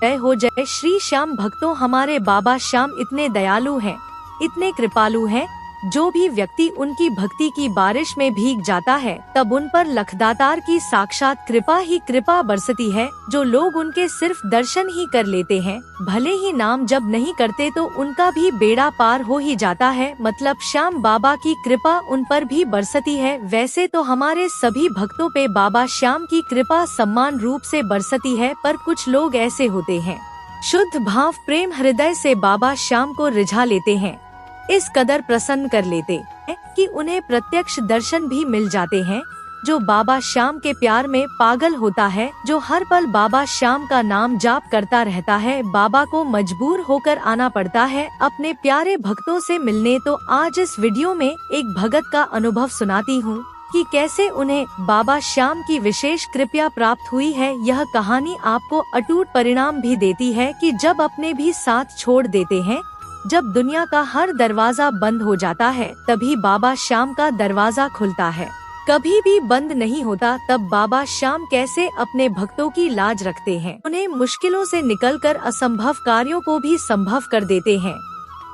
जय हो जय श्री श्याम भक्तों। हमारे बाबा श्याम इतने दयालु हैं, इतने कृपालु हैं। जो भी व्यक्ति उनकी भक्ति की बारिश में भीग जाता है तब उन पर लखदातार की साक्षात कृपा ही कृपा बरसती है। जो लोग उनके सिर्फ दर्शन ही कर लेते हैं, भले ही नाम जब नहीं करते, तो उनका भी बेड़ा पार हो ही जाता है। मतलब श्याम बाबा की कृपा उन पर भी बरसती है। वैसे तो हमारे सभी भक्तों पे बाबा श्याम की कृपा समान रूप से बरसती है, पर कुछ लोग ऐसे होते हैं शुद्ध भाव प्रेम हृदय से बाबा श्याम को रिझा लेते हैं, इस कदर प्रसन्न कर लेते हैं कि उन्हें प्रत्यक्ष दर्शन भी मिल जाते हैं। जो बाबा श्याम के प्यार में पागल होता है, जो हर पल बाबा श्याम का नाम जाप करता रहता है, बाबा को मजबूर होकर आना पड़ता है अपने प्यारे भक्तों से मिलने। तो आज इस वीडियो में एक भगत का अनुभव सुनाती हूँ कि कैसे उन्हें बाबा श्याम की विशेष कृपा प्राप्त हुई है। यह कहानी आपको अटूट परिणाम भी देती है कि जब अपने भी साथ छोड़ देते हैं, जब दुनिया का हर दरवाजा बंद हो जाता है, तभी बाबा श्याम का दरवाजा खुलता है। कभी भी बंद नहीं होता। तब बाबा श्याम कैसे अपने भक्तों की लाज रखते हैं, उन्हें मुश्किलों से निकलकर असंभव कार्यों को भी संभव कर देते हैं।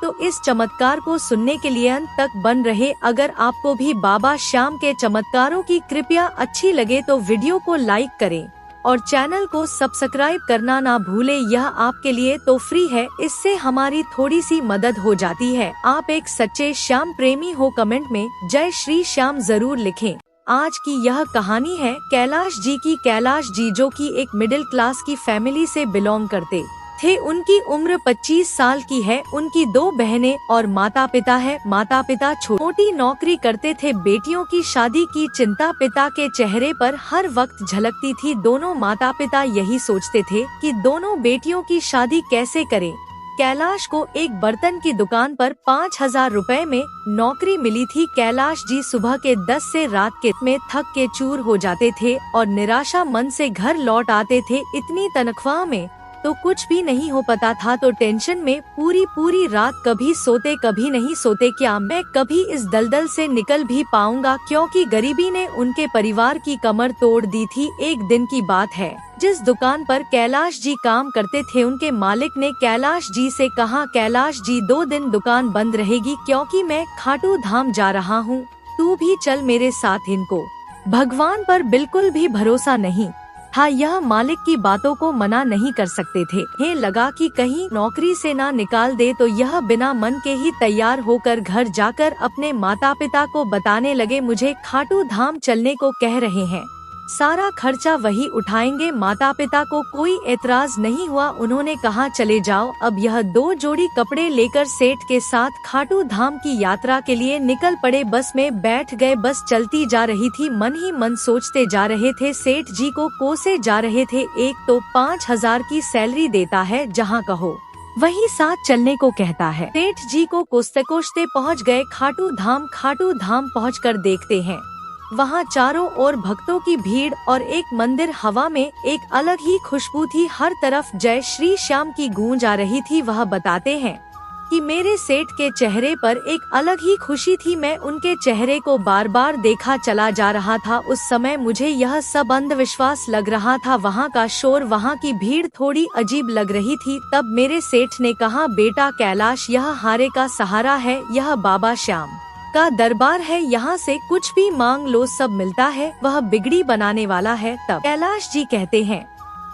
तो इस चमत्कार को सुनने के लिए अंत तक बन रहे। अगर आपको भी बाबा श्याम के चमत्कारों की कृपया अच्छी लगे तो वीडियो को लाइक करें और चैनल को सब्सक्राइब करना ना भूले। यह आपके लिए तो फ्री है, इससे हमारी थोड़ी सी मदद हो जाती है। आप एक सच्चे श्याम प्रेमी हो, कमेंट में जय श्री श्याम जरूर लिखें। आज की यह कहानी है कैलाश जी की। कैलाश जी जो कि एक मिडिल क्लास की फैमिली से बिलोंग करते थे। उनकी उम्र 25 साल की है। उनकी 2 बहनें और माता पिता है। माता पिता छोटी नौकरी करते थे। बेटियों की शादी की चिंता पिता के चेहरे पर हर वक्त झलकती थी। दोनों माता पिता यही सोचते थे कि दोनों बेटियों की शादी कैसे करें। कैलाश को एक बर्तन की दुकान पर 5,000 रुपए में नौकरी मिली थी। कैलाश जी सुबह के 10 से रात के में थक के चूर हो जाते थे और निराशा मन से घर लौट आते थे। इतनी तनख्वाह में तो कुछ भी नहीं हो पाता था, तो टेंशन में पूरी रात कभी सोते कभी नहीं सोते। क्या मैं कभी इस दलदल से निकल भी पाऊंगा, क्योंकि गरीबी ने उनके परिवार की कमर तोड़ दी थी। एक दिन की बात है, जिस दुकान पर कैलाश जी काम करते थे, उनके मालिक ने कैलाश जी से कहा, कैलाश जी 2 दिन दुकान बंद रहेगी क्योंकि मैं खाटू धाम जा रहा हूँ, तू भी चल मेरे साथ। इनको भगवान पर बिल्कुल भी भरोसा नहीं था, यह मालिक की बातों को मना नहीं कर सकते थे। हे लगा कि कहीं नौकरी से ना निकाल दे, तो यह बिना मन के ही तैयार होकर घर जाकर अपने माता पिता को बताने लगे, मुझे खाटू धाम चलने को कह रहे हैं, सारा खर्चा वही उठाएंगे। माता पिता को कोई एतराज नहीं हुआ। उन्होंने कहा चले जाओ। अब यह 2 जोड़ी कपड़े लेकर सेठ के साथ खाटू धाम की यात्रा के लिए निकल पड़े। बस में बैठ गए। बस चलती जा रही थी। मन ही मन सोचते जा रहे थे, सेठ जी को कोसे जा रहे थे। एक तो 5,000 की सैलरी देता है, जहाँ कहो वही साथ चलने को कहता है। सेठ जी को कोसते कोसते पहुँच गए खाटू धाम। खाटू धाम पहुँचकर देखते हैं वहाँ चारों ओर भक्तों की भीड़ और एक मंदिर। हवा में एक अलग ही खुशबू थी। हर तरफ जय श्री श्याम की गूंज आ रही थी। वह बताते हैं कि मेरे सेठ के चेहरे पर एक अलग ही खुशी थी। मैं उनके चेहरे को बार बार देखा चला जा रहा था। उस समय मुझे यह सब अंधविश्वास लग रहा था। वहाँ का शोर, वहाँ की भीड़ थोड़ी अजीब लग रही थी। तब मेरे सेठ ने कहा, बेटा कैलाश, यह हारे का सहारा है, यह बाबा श्याम का दरबार है, यहाँ से कुछ भी मांग लो सब मिलता है, वह बिगड़ी बनाने वाला है। तब कैलाश जी कहते हैं,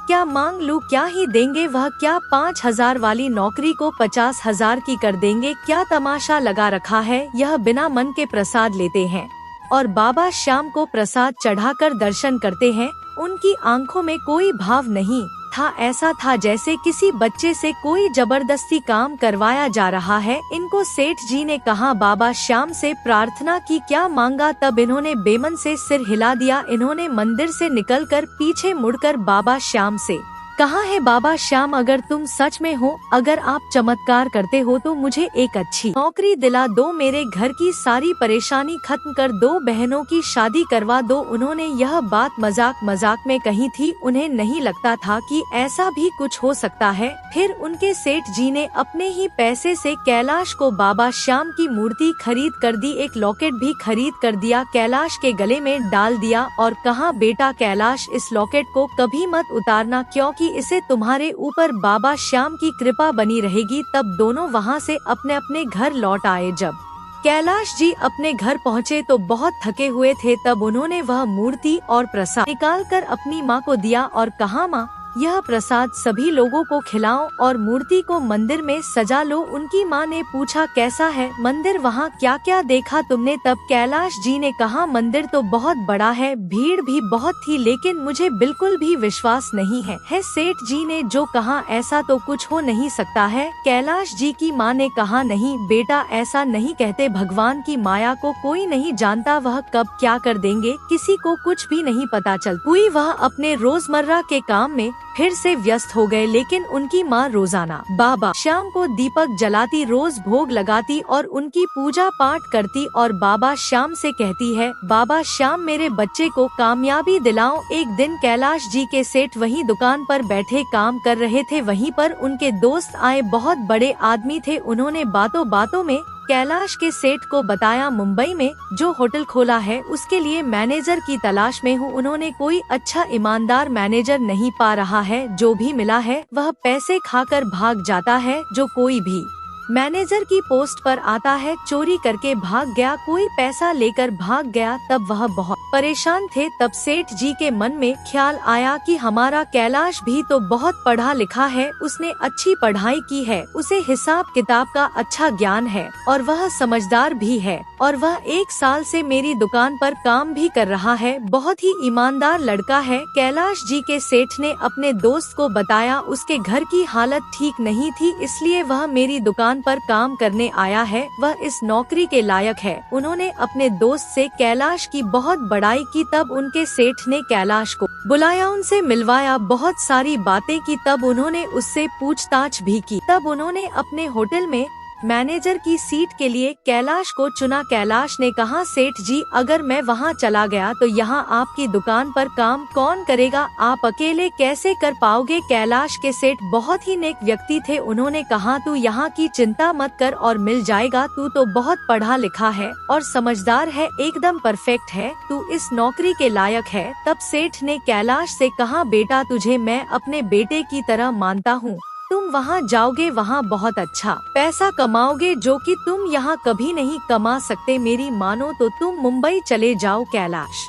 क्या मांग लूं, क्या ही देंगे वह, क्या 5,000 वाली नौकरी को 50,000 की कर देंगे, क्या तमाशा लगा रखा है। यह बिना मन के प्रसाद लेते हैं और बाबा श्याम को प्रसाद चढ़ाकर दर्शन करते हैं। उनकी आंखों में कोई भाव नहीं था। ऐसा था जैसे किसी बच्चे से कोई जबरदस्ती काम करवाया जा रहा है। इनको सेठ जी ने कहा, बाबा श्याम से प्रार्थना की, क्या मांगा। तब इन्होंने बेमन से सिर हिला दिया। इन्होंने मंदिर से निकलकर पीछे मुड़कर बाबा श्याम से कहा है, बाबा श्याम अगर तुम सच में हो, अगर आप चमत्कार करते हो तो मुझे एक अच्छी नौकरी दिला दो, मेरे घर की सारी परेशानी खत्म कर दो, बहनों की शादी करवा दो। उन्होंने यह बात मजाक मजाक में कही थी। उन्हें नहीं लगता था कि ऐसा भी कुछ हो सकता है। फिर उनके सेठ जी ने अपने ही पैसे से कैलाश को बाबा श्याम की मूर्ति खरीद कर दी, एक लॉकेट भी खरीद कर दिया, कैलाश के गले में डाल दिया और कहा, बेटा कैलाश, इस लॉकेट को कभी मत उतारना क्योंकि इसे तुम्हारे ऊपर बाबा श्याम की कृपा बनी रहेगी। तब दोनों वहाँ से अपने अपने घर लौट आए। जब कैलाश जी अपने घर पहुँचे तो बहुत थके हुए थे। तब उन्होंने वह मूर्ति और प्रसाद निकाल कर अपनी माँ को दिया और कहा, माँ, यह प्रसाद सभी लोगों को खिलाओ और मूर्ति को मंदिर में सजा लो। उनकी माँ ने पूछा, कैसा है मंदिर, वहाँ क्या क्या देखा तुमने? तब कैलाश जी ने कहा, मंदिर तो बहुत बड़ा है, भीड़ भी बहुत थी, लेकिन मुझे बिल्कुल भी विश्वास नहीं है। सेठ जी ने जो कहा ऐसा तो कुछ हो नहीं सकता है। कैलाश जी की माँ ने कहा, नहीं बेटा, ऐसा नहीं कहते, भगवान की माया को कोई नहीं जानता, वह कब क्या कर देंगे किसी को कुछ भी नहीं पता चल हुई। वह अपने रोजमर्रा के काम में फिर से व्यस्त हो गए। लेकिन उनकी माँ रोजाना बाबा श्याम को दीपक जलाती, रोज भोग लगाती और उनकी पूजा पाठ करती और बाबा श्याम से कहती है, बाबा श्याम मेरे बच्चे को कामयाबी दिलाओ। एक दिन कैलाश जी के सेठ वहीं दुकान पर बैठे काम कर रहे थे। वहीं पर उनके दोस्त आए, बहुत बड़े आदमी थे। उन्होंने बातों बातों में कैलाश के सेठ को बताया, मुंबई में जो होटल खोला है उसके लिए मैनेजर की तलाश में हूँ। उन्होंने कोई अच्छा ईमानदार मैनेजर नहीं पा रहा है। जो भी मिला है वह पैसे खाकर भाग जाता है। जो कोई भी मैनेजर की पोस्ट पर आता है चोरी करके भाग गया, कोई पैसा लेकर भाग गया। तब वह बहुत परेशान थे। तब सेठ जी के मन में ख्याल आया कि हमारा कैलाश भी तो बहुत पढ़ा लिखा है, उसने अच्छी पढ़ाई की है, उसे हिसाब किताब का अच्छा ज्ञान है और वह समझदार भी है और वह 1 साल से मेरी दुकान पर काम भी कर रहा है, बहुत ही ईमानदार लड़का है। कैलाश जी के सेठ ने अपने दोस्त को बताया, उसके घर की हालत ठीक नहीं थी, इसलिए वह मेरी दुकान पर काम करने आया है, वह इस नौकरी के लायक है। उन्होंने अपने दोस्त से कैलाश की बहुत बड़ाई की। तब उनके सेठ ने कैलाश को बुलाया, उनसे मिलवाया, बहुत सारी बातें की। तब उन्होंने उससे पूछताछ भी की। तब उन्होंने अपने होटल में मैनेजर की सीट के लिए कैलाश को चुना। कैलाश ने कहा, सेठ जी, अगर मैं वहाँ चला गया तो यहाँ आपकी दुकान पर काम कौन करेगा? आप अकेले कैसे कर पाओगे? कैलाश के सेठ बहुत ही नेक व्यक्ति थे। उन्होंने कहा, तू यहाँ की चिंता मत कर और मिल जाएगा, तू तो बहुत पढ़ा लिखा है और समझदार है, एकदम परफेक्ट है, तू इस नौकरी के लायक है। तब सेठ ने कैलाश से कहा, बेटा, तुझे मैं अपने बेटे की तरह मानता हूँ, तुम वहाँ जाओगे, वहाँ बहुत अच्छा पैसा कमाओगे जो कि तुम यहाँ कभी नहीं कमा सकते। मेरी मानो तो तुम मुंबई चले जाओ। कैलाश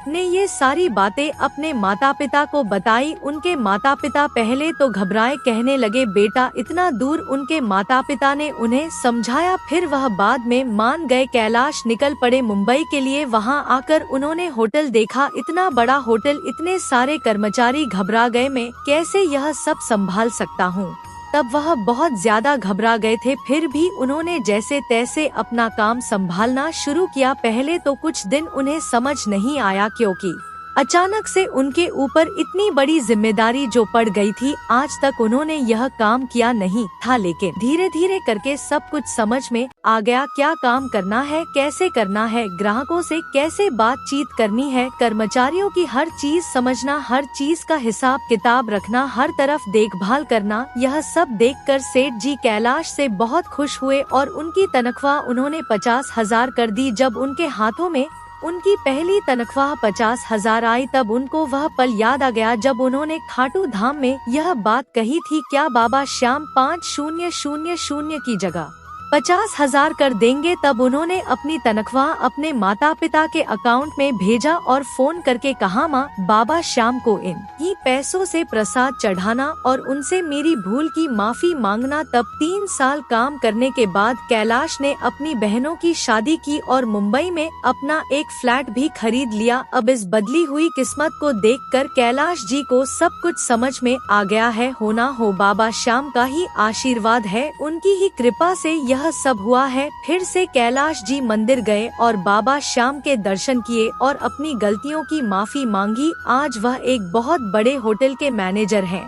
ने ये सारी बातें अपने माता पिता को बताई। उनके माता पिता पहले तो घबराए, कहने लगे, बेटा इतना दूर। उनके माता पिता ने उन्हें समझाया, फिर वह बाद में मान गए। कैलाश निकल पड़े मुंबई के लिए। वहां आकर उन्होंने होटल देखा, इतना बड़ा होटल, इतने सारे कर्मचारी, घबरा गए, मैं कैसे यह सब संभाल सकता हूँ। तब वह बहुत ज्यादा घबरा गए थे। फिर भी उन्होंने जैसे तैसे अपना काम संभालना शुरू किया। पहले तो कुछ दिन उन्हें समझ नहीं आया, क्योंकि अचानक से उनके ऊपर इतनी बड़ी जिम्मेदारी जो पड़ गई थी। आज तक उन्होंने यह काम किया नहीं था, लेकिन धीरे धीरे करके सब कुछ समझ में आ गया, क्या काम करना है, कैसे करना है, ग्राहकों से कैसे बातचीत करनी है, कर्मचारियों की हर चीज समझना, हर चीज का हिसाब किताब रखना, हर तरफ देखभाल करना। यह सब देखकर सेठ जी कैलाश से बहुत खुश हुए और उनकी तनख्वाह उन्होंने 50,000 कर दी। जब उनके हाथों में उनकी पहली तनख्वाह 50,000 आई, तब उनको वह पल याद आ गया जब उन्होंने खाटू धाम में यह बात कही थी, क्या बाबा श्याम 5000 की जगह 50,000 कर देंगे। तब उन्होंने अपनी तनख्वाह अपने माता पिता के अकाउंट में भेजा और फोन करके कहा, माँ, बाबा श्याम को इन ही पैसों से प्रसाद चढ़ाना और उनसे मेरी भूल की माफी मांगना। तब 3 साल काम करने के बाद कैलाश ने अपनी बहनों की शादी की और मुंबई में अपना एक फ्लैट भी खरीद लिया। अब इस बदली हुई किस्मत को देखकर कैलाश जी को सब कुछ समझ में आ गया है। होना हो बाबा श्याम का ही आशीर्वाद है, उनकी ही कृपा से यह सब हुआ है। फिर से कैलाश जी मंदिर गए और बाबा श्याम के दर्शन किए और अपनी गलतियों की माफी मांगी। आज वह एक बहुत बड़े होटल के मैनेजर हैं।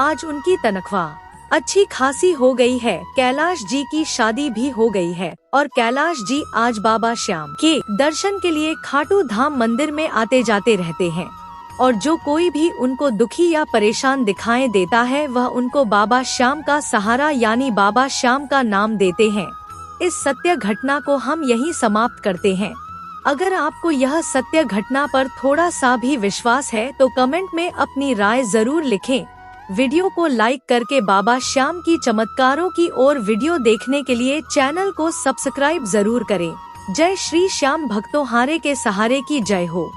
आज उनकी तनख्वाह अच्छी खासी हो गई है। कैलाश जी की शादी भी हो गई है और कैलाश जी आज बाबा श्याम के दर्शन के लिए खाटू धाम मंदिर में आते जाते रहते हैं और जो कोई भी उनको दुखी या परेशान दिखाई देता है वह उनको बाबा श्याम का सहारा यानी बाबा श्याम का नाम देते हैं। इस सत्य घटना को हम यहीं समाप्त करते हैं। अगर आपको यह सत्य घटना पर थोड़ा सा भी विश्वास है तो कमेंट में अपनी राय जरूर लिखें। वीडियो को लाइक करके बाबा श्याम की चमत्कारों की और वीडियो देखने के लिए चैनल को सब्सक्राइब जरूर करें। जय श्री श्याम, भक्तों हारे के सहारे की जय हो।